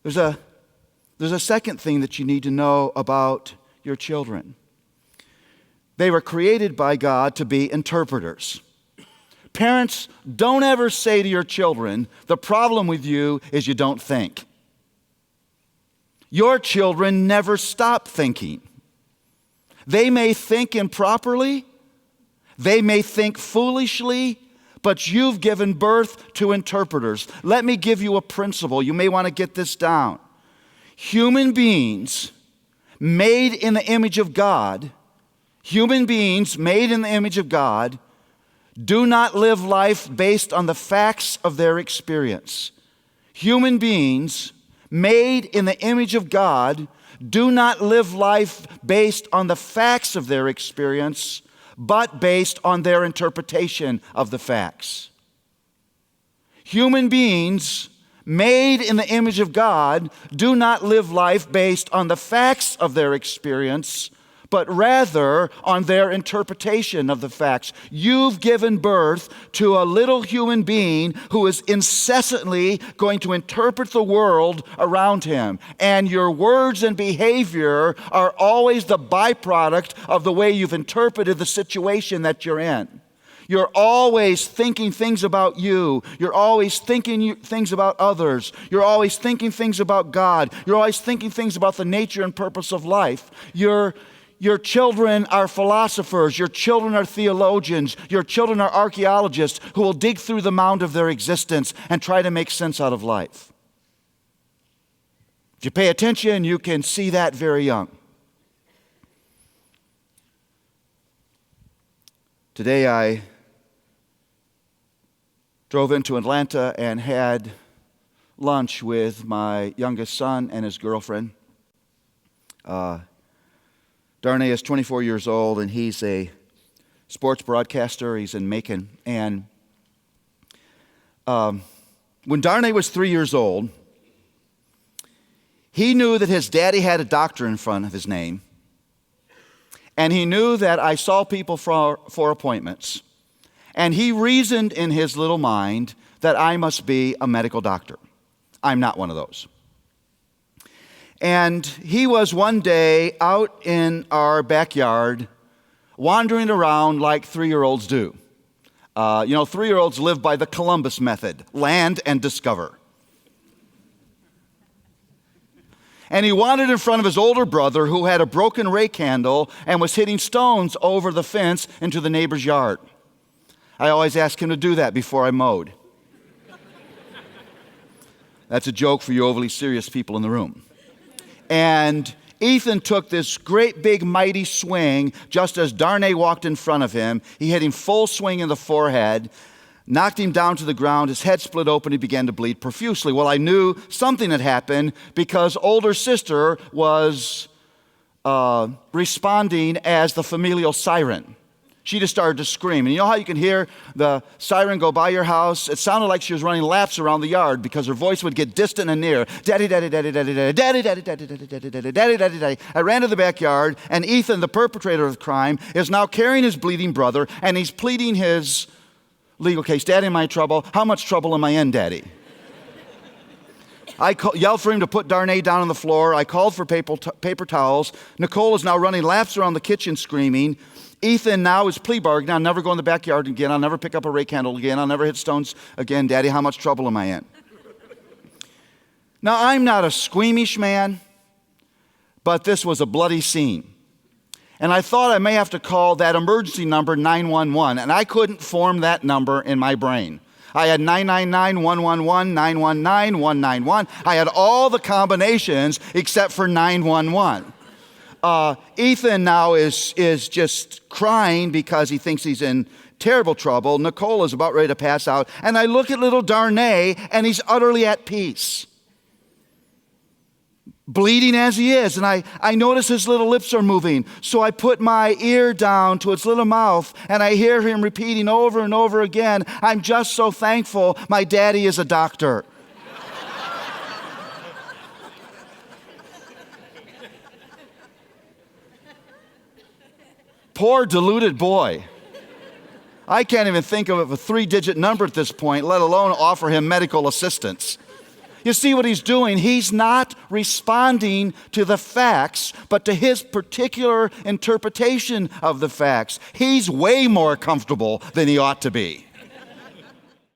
There's a second thing that you need to know about your children. They were created by God to be interpreters. Parents, don't ever say to your children, the problem with you is you don't think. Your children never stop thinking. They may think improperly, they may think foolishly, but you've given birth to interpreters. Let me give you a principle. You may want to get this down. Human beings made in the image of God, do not live life based on the facts of their experience. Human beings made in the image of God do not live life based on the facts of their experience, but based on their interpretation of the facts. Human beings made in the image of God do not live life based on the facts of their experience, but rather on their interpretation of the facts. You've given birth to a little human being who is incessantly going to interpret the world around him. And your words and behavior are always the byproduct of the way you've interpreted the situation that you're in. You're always thinking things about you. You're always thinking things about others. You're always thinking things about God. You're always thinking things about the nature and purpose of life. Your children are philosophers. Your children are theologians. Your children are archaeologists who will dig through the mound of their existence and try to make sense out of life. If you pay attention, you can see that very young. Today I drove into Atlanta and had lunch with my youngest son and his girlfriend. Darnay is 24 years old, and he's a sports broadcaster. He's in Macon. And when Darnay was 3 years old, he knew that his daddy had a doctor in front of his name. And he knew that I saw people for appointments. And he reasoned in his little mind that I must be a medical doctor. I'm not one of those. And he was one day out in our backyard wandering around like 3-year-olds do. 3-year-olds live by the Columbus method, land and discover. And he wandered in front of his older brother who had a broken rake handle and was hitting stones over the fence into the neighbor's yard. I always ask him to do that before I mowed. That's a joke for you overly serious people in the room. And Ethan took this great big mighty swing just as Darnay walked in front of him. He hit him full swing in the forehead, knocked him down to the ground. His head split open. He began to bleed profusely. Well, I knew something had happened because older sister was responding as the familial siren. She just started to scream. And you know how you can hear the siren go by your house? It sounded like she was running laps around the yard because her voice would get distant and near. Daddy, daddy, daddy, daddy, daddy, daddy, daddy, daddy, daddy, daddy, daddy, daddy, daddy, daddy. I ran to the backyard, and Ethan, the perpetrator of the crime, is now carrying his bleeding brother, and he's pleading his legal case. Daddy, am I in trouble? How much trouble am I in, Daddy? I yelled for him to put Darnay down on the floor. I called for paper towels. Nicole is now running laps around the kitchen screaming. Ethan now is plea bargaining. I'll never go in the backyard again. I'll never pick up a rake handle again. I'll never hit stones again. Daddy, how much trouble am I in? Now, I'm not a squeamish man, but this was a bloody scene. And I thought I may have to call that emergency number 911, and I couldn't form that number in my brain. I had 999, 111, 919, 191. I had all the combinations except for 911. Ethan now is just crying because he thinks he's in terrible trouble. Nicole is about ready to pass out. And I look at little Darnay, and he's utterly at peace. Bleeding as he is. And I notice his little lips are moving. So I put my ear down to its little mouth, and I hear him repeating over and over again, I'm just so thankful my daddy is a doctor. Poor deluded boy. I can't even think of a 3-digit number at this point, let alone offer him medical assistance. You see what he's doing? He's not responding to the facts, but to his particular interpretation of the facts. He's way more comfortable than he ought to be.